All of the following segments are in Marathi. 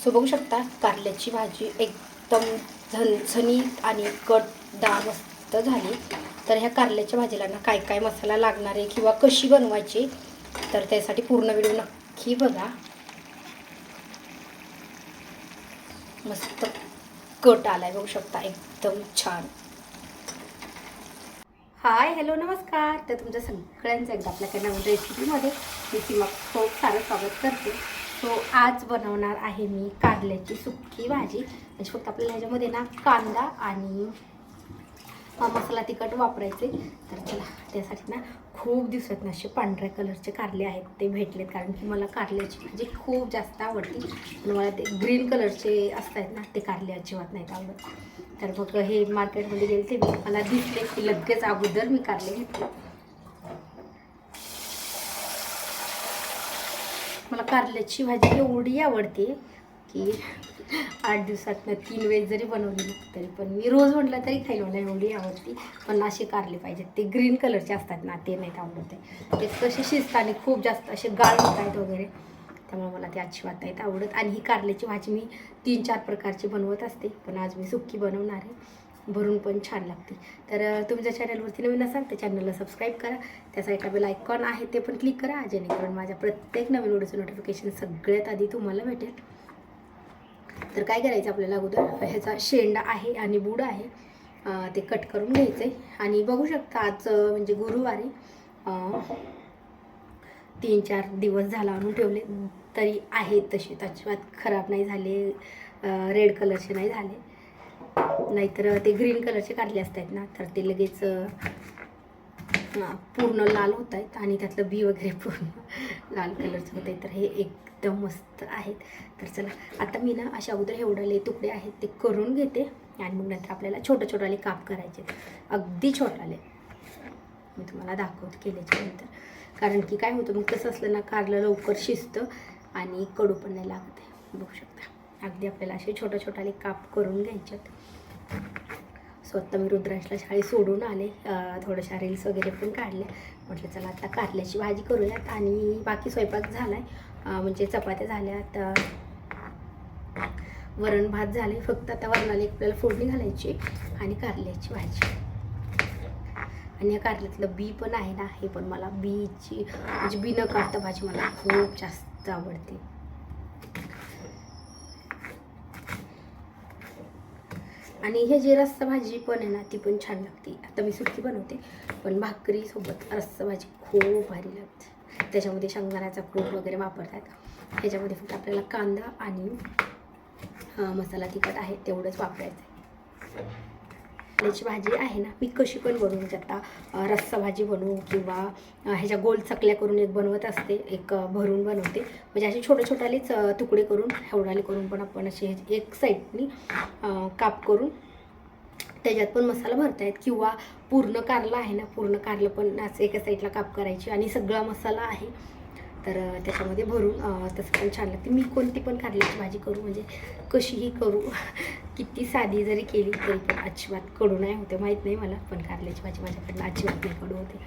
सो बघू शकता कारल्याची भाजी एकदम झणझणीत आणि कटदार मस्त झाली. तर ह्या कारल्याच्या भाजीला ना काय काय मसाला लागणार आहे किंवा कशी बनवायची तर त्यासाठी पूर्ण व्हिडिओ नक्की बघा. मस्त कट आलाय बघू शकता, एकदम छान. हाय हॅलो नमस्कार. तर तुमच्या सगळ्यांचं एकदा आपल्या काही नवीन रेसिपीमध्ये मी सीमा खूप सारं स्वागत करते. सो आज बनवणार आहे मी कारल्याची सुक्की भाजी. म्हणजे फक्त आपल्याला ह्याच्यामध्ये ना कांदा आणि मसाला तिखट वापरायचे. तर चला त्यासाठी ना खूप दिवसात ना असे पांढऱ्या कलरचे कारले आहेत ते भेटलेत, कारण की मला कारल्याची भाजी खूप जास्त आवडते. पण मला ते ग्रीन कलरचे असतात ना ते कारले अजिबात नाहीत आवडत. तर मग हे मार्केटमध्ये गेले ते मला दिसले की लगेच अगोदर मी कारले घेतले. मला कारल्याची भाजी एवढी आवडते की 8 दिवसातनं 3 वेळेस जरी बनवली तरी पण मी रोज म्हटलं तरी खाईल. मला एवढी आवडती. पण असे कारले पाहिजेत, ते ग्रीन कलरचे असतात ना ते नाहीत आवडत आहे. ते कसे शिजताना खूप जास्त असे गाळ होत आहेत वगैरे, त्यामुळे मला ते अजिबात नाहीत आवडत. आणि ही कारल्याची भाजी मी 3-4 प्रकारची बनवत असते, पण आज मी सुक्की बनवणार आहे. भरून पण छान लागते. तर तुम्ही जर चॅनलवरती नवीन असाल तर चॅनलला सबस्क्राईब करा. त्या साईडला बेल आयकॉन आहे ते पण क्लिक करा, जेणेकरून माझ्या प्रत्येक नवीन व्हिडिओचं नोटिफिकेशन सगळ्यात आधी तुम्हाला भेटेल. तर काय करायचं आपल्याला अगोदर ह्याचा शेंडा आहे आणि बूड आहे ते कट करून घ्यायचं आहे. आणि बघू शकता आज म्हणजे गुरुवारी 3-4 दिवस झाला आणून ठेवले तरी आहेत तसे, अजिबात खराब नाही झाले, रेड कलरचे नाही झाले. नाहीतर ते ग्रीन कलरचे कारले असतात ना तर ते लगेच पूर्ण लाल होत आहेत आणि त्यातलं बी वगैरे पूर्ण लाल कलरचं होत आहे. तर हे एकदम मस्त आहेत. तर चला आता मी ना अशा अगोदर एवढे तुकडे आहेत ते करून घेते आणि मग नंतर आपल्याला छोटे काप करायचे, अगदी छोटाले मी तुम्हाला दाखवते केल्याच्या नंतर. कारण की काय होतं मग कसं असलं ना कारलं लवकर शिजतं आणि कडू पण नाही लागत आहे. बघू शकता अगदी आपल्याला असे छोटे काप करून घ्यायचे. स्वतः मी रुद्रांशला शाळेत सोडून आले, थोड्याशा रील्स वगैरे पण काढले. म्हटलं चला आता कारल्याची भाजी करूयात. आणि बाकी स्वयंपाक झाला आहे, म्हणजे चपात्या झाल्यात, वरण भात झाले. फक्त आता वरणाला आपल्याला फोडणी घालायची आणि कारल्याची भाजी. आणि या कारल्यातलं बी पण आहे ना, हे पण मला बीची म्हणजे बी न काढता भाजी मला खूप जास्त आवडते. आणि हे जे रस्सा भाजी पण आहे ना ती पण छान लागते. आता मी सुकी बनवते पण भाकरीसोबत रस्सा भाजी खूप भारी लागते. त्याच्यामध्ये शेंगदाण्याचा कूट वगैरे वापरतात. ह्याच्यामध्ये फक्त आपल्याला कांदा आणि मसाला तिखट आहे तेवढंच वापरायचं आहे. कारल्याची भाजी आहे ना मी कशी पण बनवू, म्हणजे आता रस्सा भाजी बनवू किंवा ह्याच्या गोल चकल्या करून एक बनवत असते, एक भरून बनवते. म्हणजे असे छोटेच तुकडे करून एवढाले करून पण आपण असे एक साईडनी काप करून त्याच्यात पण मसाला भरतायत. किंवा पूर्ण कारला आहे ना, पूर्ण कारलं पण असं एका साईडला काप करायची आणि सगळा मसाला आहे तर त्याच्यामध्ये भरून तसं पण छान लागते. मी कोणती पण कारल्याची भाजी करू म्हणजे कशीही करू, किती साधी जरी केली तरी पण अजिबात कडू नाही होते. माहीत नाही मला, पण कारल्याची भाजी माझ्याकडनं अजिबात नाही कडू होते.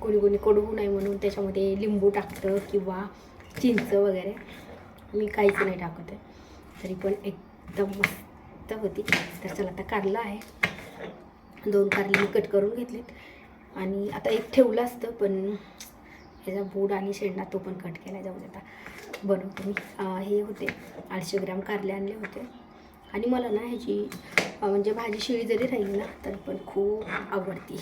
कोणी कडू नाही म्हणून त्याच्यामध्ये लिंबू टाकतं किंवा चिंच वगैरे, मी काहीच नाही टाकत आहे तरी पण एकदम मस्त होती. तर चला आता कारलं आहे, 2 कारले मी कट करून घेतलेत. आणि आता एक ठेवलं असतं पण ह्याचा बूड आणि शेंडा तो पण कट केला. जाऊ आता बनवतो मी. हे होते 800 ग्रॅम कारले आणले होते. आणि मला ना ह्याची म्हणजे भाजी शिळी जरी राहिली ना तर पण खूप आवडती.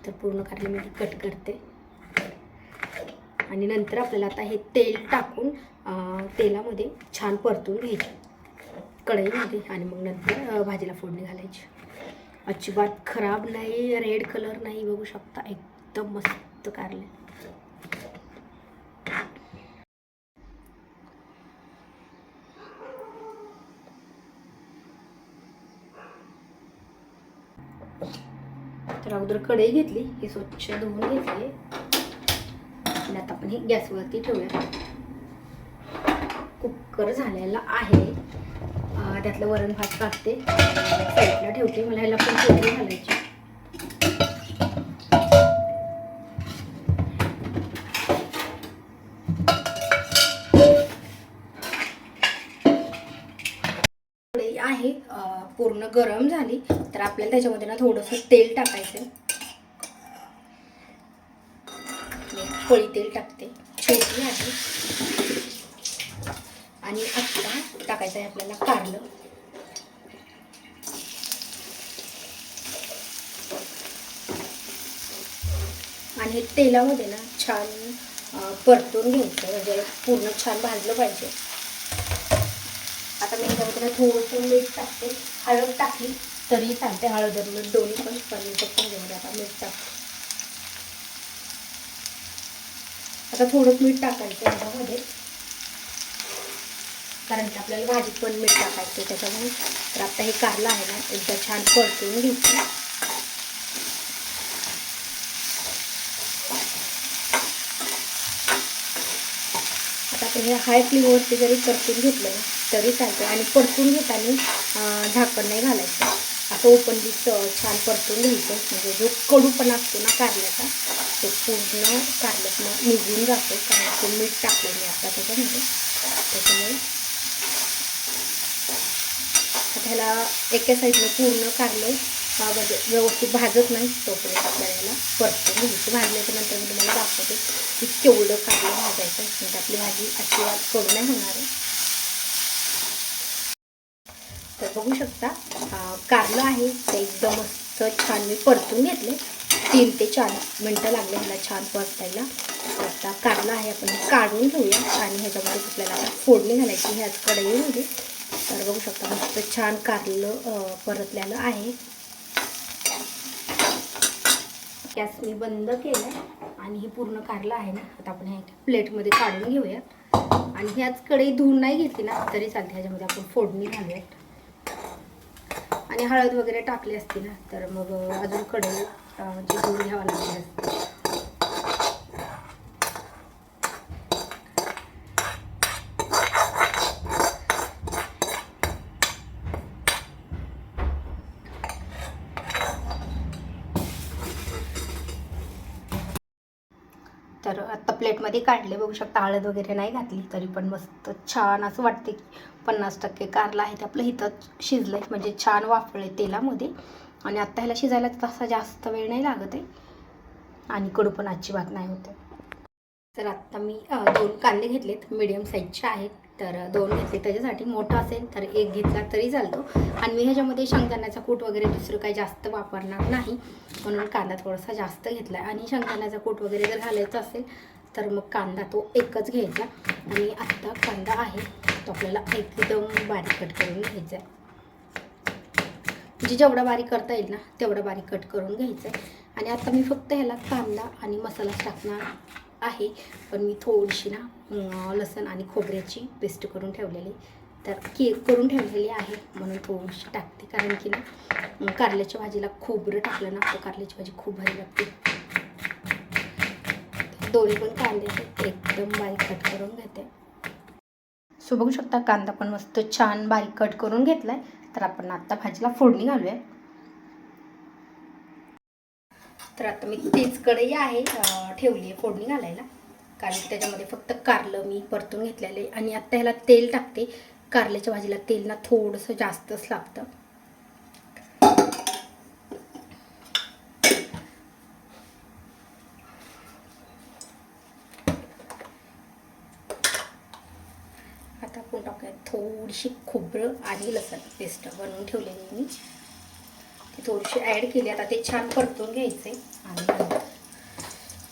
तर पूर्ण कारले मी कट करते आणि नंतर आपल्याला आता हे तेल टाकून तेलामध्ये छान परतून घ्यायचे कढईमध्ये. आणि मग नंतर भाजीला फोडणी घालायची. अजिबात खराब नाही, रेड कलर नाही, बघू शकता एकदम मस्त कारले. तर अगोदर कढई घेतली, ही स्वच्छ धुवून घेतली आणि आता आपण हे गॅसवरती ठेवूया. कुकर झालेला आहे, त्यातलं वरण भात टाकते साईडला ठेवते. मला ह्याला पण फोडणी घालायची. आहे पूर्ण गरम झाली, तर आपल्याला त्याच्यामध्ये ना थोडंसं तेल टाकायचं. पळी तेल टाकते, छोटी आहे. आणि आता टाकायचं आहे आपल्याला कारलं. आणि हे तेलामध्ये ना छान परतून घ्यायचं, म्हणजे पूर्ण छान भाजलं पाहिजे. आता मी त्यामध्ये थोडंसं मीठ टाकते. हळद टाकली तरी चालते, हळद मीठ दोन्ही पण फक्त ह्याच्यामध्ये आता मीठ टाकते. आता थोडं मीठ टाकायचं ह्याच्यामध्ये, कारण की आपल्याला भाजीत पण मीठ टाकायचं त्याच्यामुळे. तर आता हे कारलं आहे ना एकदा छान परतून घ्यायचं. आता आपण हे हाय फ्लेमवरती जरी परतून घेतलं ना तरी चालतं. आणि परतून घेताना झाकण नाही घालायचं, असं ओपनलीच छान परतून घ्यायचं. म्हणजे जो कडूपणा असतो ना कारल्याचा तो पूर्ण कारल्यात निघून जातो, कारण ते मीठ टाकलं मी आता त्याच्यामध्ये. त्याच्यामुळे आता ह्याला एका साईडने पूर्ण कारलं म्हणजे व्यवस्थित भाजत नाही तोपर्यंत आपल्याला याला परतून घ्यायचं. भाजल्याच्या नंतर मी तुम्हाला दाखवते की केवढं कारलं भाजायचं, म्हणजे आपली भाजी अजिबात कडू नाही होणार आहे. तर बघू शकता कारलं आहे ते एकदम मस्त छान मी परतून घेतले. 3 ते 4 मिनटं लागले ह्याला छान परतायला. आता कारलं आहे आपण काढून घेऊया आणि ह्याच्यामध्ये आपल्याला आता फोडणी घालायची ह्याच कढईमध्ये. तर बघू शकता मस्त छान कारलं परतलेलं आहे. गॅस मी बंद केलाय आणि हे पूर्ण कारलं आहे ना आता आपण ह्या प्लेटमध्ये काढून घेऊया. आणि ह्याच कढई धुवून नाही घेतली ना तरी चालते, ह्याच्यामध्ये आपण फोडणी घालूयात. आणि हळद वगैरे टाकली असती ना तर मग अजून कढई म्हणजे धुवून घ्यावं लागली असते. तर आत्ता प्लेटमध्ये काढले, बघू शकता हळद वगैरे नाही घातली तरी पण मस्त छान असं वाटते की 50% कारलं आहे ते आपलं इथं शिजलं आहे, म्हणजे छान वाफळे तेलामध्ये. आणि आत्ता ह्याला शिजायला तसा जास्त वेळ नाही लागत आहे आणि कडू पण अजिबात नाही होते. तर आत्ता मी 2 कांदे घेतलेत, मीडियम साईजचे आहेत. तर 2 घेतले, त्याच्यासाठी मोठा असेल तर 1 घेतला तरी चालतो. आणि मी ह्याच्यामध्ये शेंगदाण्याचा कूट वगैरे दुसरं काही जास्त वापरणार नाही, म्हणून कांदा थोडासा जास्त घेतला. आणि शेंगदाण्याचा कूट वगैरे जर घालायचा असेल तर मग कांदा तो एकच घ्यायचा. आणि आत्ता कांदा आहे तो आपल्याला एकदम बारीक कट करून घ्यायचा आहे, म्हणजे जेवढा बारीक करता येईल ना तेवढा बारीक कट करून घ्यायचं आहे. आणि आता मी फक्त ह्याला कांदा आणि मसाला टाकणार आहे, पण मी थोडीशी ना लसूण आणि खोबऱ्याची पेस्ट करून ठेवलेली, तर करून ठेवलेली आहे म्हणून थोडीशी टाकते. कारण की ना कारल्याच्या भाजीला खोबरं टाकलं ना तर कारल्याची भाजी खूप भारी लागते. दोन्ही पण कांदे एकदम बारीक कट करून घेते. सो बघू शकता कांदा पण मस्त छान बारीक कट करून घेतलाय. तर आपण आता भाजीला फोडणी घालूया. तर आता मी तीच कढई आहे ठेवली आहे फोडणी घालायला, कारण त्याच्यामध्ये फक्त कारलं मी परतून घेतलेलं आहे. आणि आत्ता ह्याला तेल टाकते. कारल्याच्या भाजीला तेल ना थोडंसं जास्तच लागतं. आता आपण टाकूया थोडीशी खोबरं आणि लसूण पेस्ट बनवून ठेवलेली मी, ती थोडीशी ॲड केली. आता ते छान परतून घ्यायचे आणि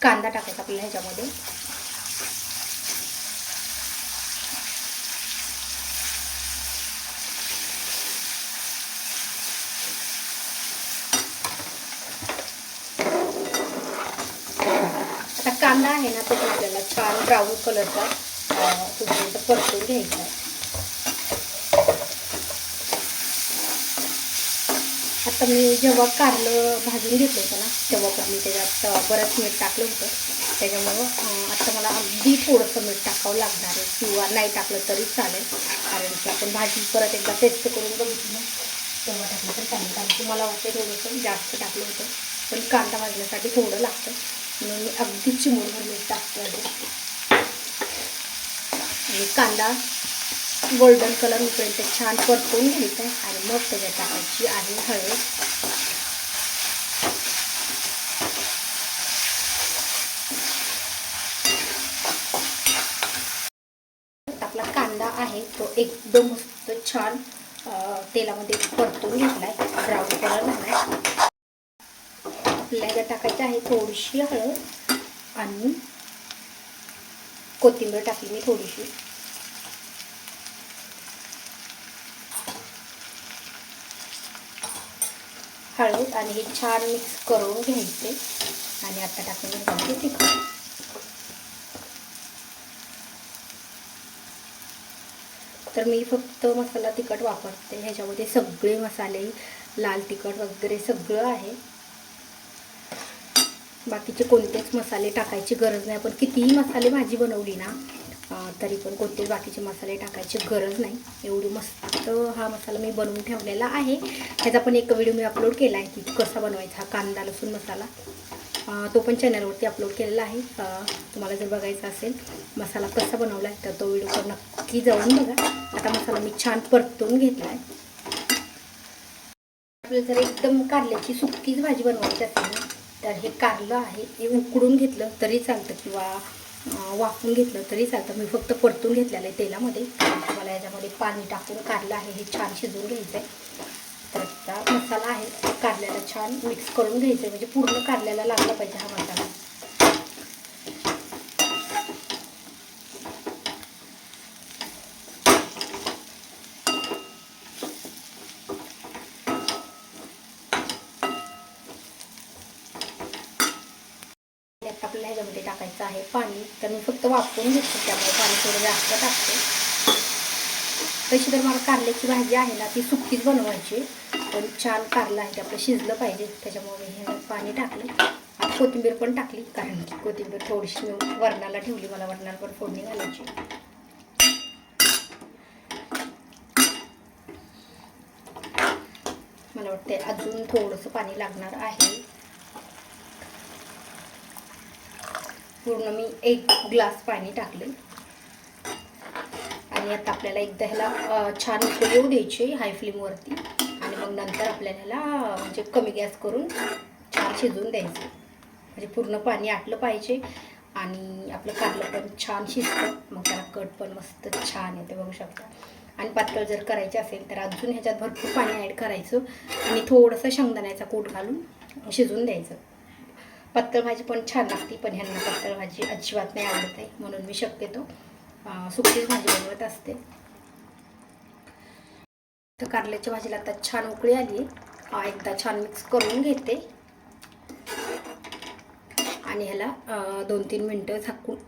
कांदा टाकायचा आपल्याला ह्याच्यामध्ये. आता कांदा आहे ना तो आपल्याला छान ब्राऊन कलरचा तुमच्याकडे परतून घ्यायचा आहे. आता मी जेव्हा कारलं भाजून घेतलं होतं ना तेव्हा पण मी त्याच्यात बरंच मीठ टाकलं होतं, त्याच्यामुळं आता मला अगदी थोडंसं मीठ टाकावं लागणार आहे, किंवा नाही टाकलं तरी चालेल. कारण की आपण भाजी परत एकदा टेस्ट करून बघितली ना तेव्हा टाकलं तर चालेल. कारण की मला वाटतं थोडंसं जास्त टाकलं होतं, पण कांदा भाजण्यासाठी थोडं लागतं म्हणून मी अगदी चिमूटभर मीठ टाकते. आणि कांदा गोल्डन कलर होईपर्यंत छान परतवून घ्यायचं आहे आणि मग त्याच्यात टाकायची आहे हळद. आपला कांदा आहे तो एकदम मस्त छान तेलामध्ये परतून घेतला आहे, ब्राऊन कलर झाला आहे. आपल्याला टाकायची आहे थोडीशी हळद आणि कोथिंबीर टाकली मी थोडीशी. हळद आणि हे छान मिक्स करून घ्यायचे आणि आता टाकून तिखट. तर मी फक्त मसाला तिखट वापरते, ह्याच्यामध्ये सगळे मसाले लाल तिखट वगैरे सगळं आहे. बाकीचे कोणतेच मसाले टाकायची गरज नाही. आपण कितीही मसाले भाजी बनवली ना तरी पण कोणतेच बाकीचे मसाले टाकायची गरज नाही. एवढी मस्त हा मसाला मी बनवून ठेवलेला आहे. ह्याचा पण एक व्हिडिओ मी अपलोड केला आहे की कसा बनवायचा हा कांदा लसूण मसाला. तो पण चॅनलवरती अपलोड केलेला आहे. तुम्हाला जर बघायचा असेल मसाला कसा बनवला आहे तर तो व्हिडिओ पण नक्की जाऊन बघा. आता मसाला मी छान परतून घेतला आहे. आपल्याला जर एकदम कारल्याची सुक्कीच भाजी बनवायची असेल ना तर हे कारलं आहे हे उकडून घेतलं तरी चालतं किंवा वाफून घेतलं तरी चालतं. मी फक्त परतून घेतलेलं आहे तेलामध्ये. तुम्हाला याच्यामध्ये पाणी टाकून कारलं आहे हे छान शिजवून घ्यायचं आहे. तर आता मसाला आहे कारल्याला छान मिक्स करून घ्यायचं आहे, म्हणजे पूर्ण कारल्याला लागला पाहिजे हा मसाला. आपल्याला ह्याच्यामध्ये टाकायचं आहे पाणी. तर मी फक्त वापरून घेते त्यामुळे पाणी थोडं जास्त टाकते. तशी तर मला कारल्याची भाजी आहे ना ती सुक्कीच बनवायची, पण छान कारलं आहे ते आपलं शिजलं पाहिजे त्याच्यामुळे मी हे पाणी टाकलं. आता कोथिंबीर पण टाकली कारण की कोथिंबीर थोडीशी मी वरणाला ठेवली, मला वरणाला पण फोडणी घालायची. मला वाटते अजून थोडंसं पाणी लागणार आहे. पूर्ण मी 1 ग्लास पाणी टाकले आणि आता आपल्याला एकदा ह्याला छान उकळी येऊ द्यायची हाय फ्लेमवरती आणि मग नंतर आपल्याला ह्याला म्हणजे कमी गॅस करून छान शिजवून द्यायचं. म्हणजे पूर्ण पाणी आटलं पाहिजे आणि आपलं कारलं पण छान शिजतं, मग त्याला कट पण मस्त छान येते बघू शकता. आणि पातळ जर करायचे असेल तर अजून ह्याच्यात भरपूर पाणी ॲड करायचं आणि थोडंसं शेंगदाण्याचा कूट घालून शिजवून द्यायचं. पातळ भाजी पण छान लागते, पण ह्यांना पातळ भाजी अजिबात नाही आवडत आहे म्हणून मी शक्यतो सुकीच भाजी बनवत असते. तर कारल्याच्या भाजीला आता छान उकळी आली आहे. एकदा छान मिक्स करून घेते आणि ह्याला 2-3 मिनटं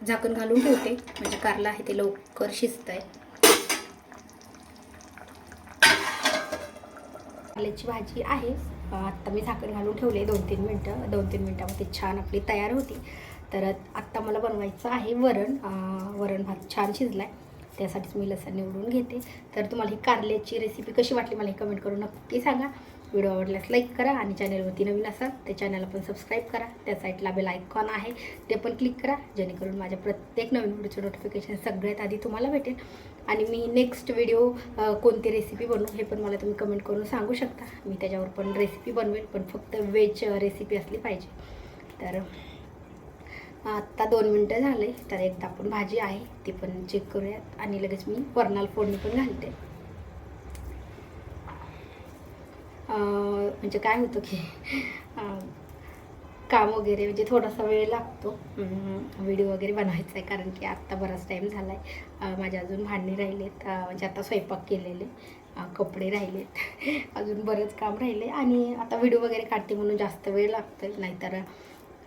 झाकण घालून ठेवते, म्हणजे कारलं आहे ते लवकर शिजतं आहे. कारल्याची भाजी आहे आत्ता मी झाकण घालून ठेवले 2-3 मिनटं. 2-3 मिनटामध्ये छान आपली तयार होती. तर आत्ता मला बनवायचं आहे वरण भात छान शिजला आहे त्यासाठीच मी लसूण निवडून घेते. तर तुम्हाला ही कारल्याची रेसिपी कशी वाटली मला हे कमेंट करून नक्की सांगा. व्हिडिओ आवडल्यास लाईक करा आणि चॅनलवरती नवीन असाल तर चॅनलला पण सबस्क्राईब करा. त्या साईडला बेल आयकॉन आहे ते पण क्लिक करा, जेणेकरून माझ्या प्रत्येक नवीन व्हिडिओचं नोटिफिकेशन सगळ्यात आधी तुम्हाला भेटेल. आणि मी नेक्स्ट व्हिडिओ कोणती रेसिपी बनवू हे पण मला तुम्ही कमेंट करून सांगू शकता. मी त्याच्यावर पण रेसिपी बनवेल, पण फक्त व्हेज रेसिपी असली पाहिजे. तर आत्ता 2 मिनटं झाले, तर एकदा आपण भाजी आहे ती पण चेक करूयात आणि लगेच मी वरणाला फोडणी पण घालते. म्हणजे काय होतं की काम वगैरे म्हणजे थोडासा वेळ लागतो व्हिडिओ वगैरे बनायचा आहे, कारण की आत्ता बराच टाईम झाला आहे. माझे अजून भांडी राहिलेत, म्हणजे आता स्वयंपाक केलेले, कपडे राहिलेत, अजून बरंच काम राहिले आणि आता व्हिडिओ वगैरे काढते म्हणून जास्त वेळ लागतो. नाहीतर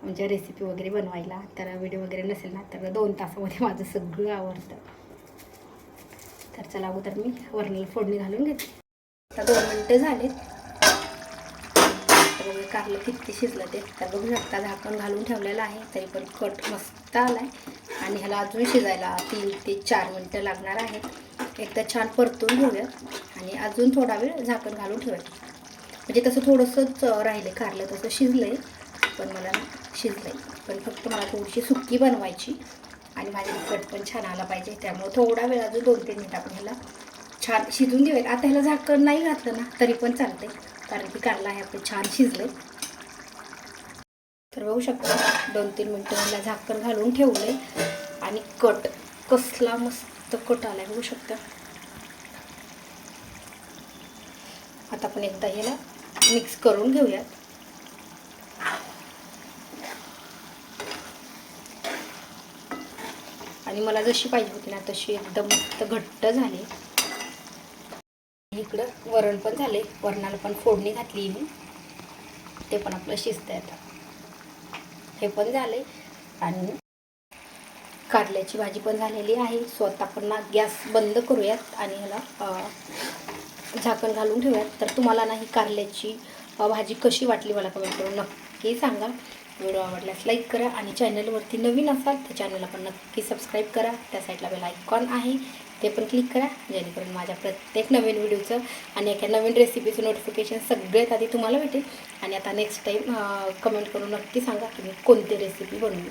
म्हणजे रेसिपी वगैरे बनवायला तर व्हिडिओ वगैरे नसेल ना तर 2 तासामध्ये माझं सगळं आवडतं. तर चला अगोदर मी वरणाला फोडणी घालून घेते. आता 2 मिनटं झालेत. तर कारलं किती शिजलं ते तर बघू शकता. झाकण घालून ठेवलेलं आहे तरी पण कट मस्त आला आहे आणि ह्याला अजून शिजायला 3 ते 4 मिनटं लागणार आहेत. एकदा छान परतून घेऊयात आणि अजून थोडा वेळ झाकण घालून ठेवायचं. म्हणजे तसं थोडंसंच राहिले कारलं, तसं शिजलं आहे पण मला शिजलं आहे, पण फक्त मला थोडीशी सुक्की बनवायची आणि भाजीला कट पण छान आला पाहिजे. त्यामुळे थोडा वेळ अजून 2-3 मिनिट आपण ह्याला छान शिजून घेऊयात. आता ह्याला झाकण नाही घातलं ना तरी पण चालते, कारण की कारला हे आपलं छान शिजले. तर बघू शकता 2-3 मिनटं ह्याला झाकण घालून ठेवले आणि कट कसला मस्त कट आलाय बघू शकता. आता आपण एकदा ह्याला मिक्स करून घेऊयात. आणि मला जशी पाहिजे होती ना तशी एकदम मस्त घट्ट झाली. इकडं वरण पण झाले, वरणाला पण फोडणी घातली मी, ते पण आपलं शिजतंय आता. हे पण झाले आणि कारल्याची भाजी पण झालेली आहे. सो आता आपण ना गॅस बंद करूयात आणि ह्याला झाकण घालून ठेवूयात. तर तुम्हाला ना ही कारल्याची भाजी कशी वाटली मला कमेंट करून नक्की सांगा. व्हिडिओ आवडल्यास लाईक करा आणि चॅनलवरती नवीन असाल तर चॅनलला पण नक्की सबस्क्राईब करा. त्या साईडला बेल आयकॉन आहे ते पण क्लिक करा, जेणेकरून माझ्या प्रत्येक नवीन व्हिडिओचं आणि एका नवीन रेसिपीचं नोटिफिकेशन सगळ्यात आधी तुम्हाला भेटेल. आणि आता नेक्स्ट टाईम कमेंट करून नक्की सांगा की मी कोणती रेसिपी बनवली.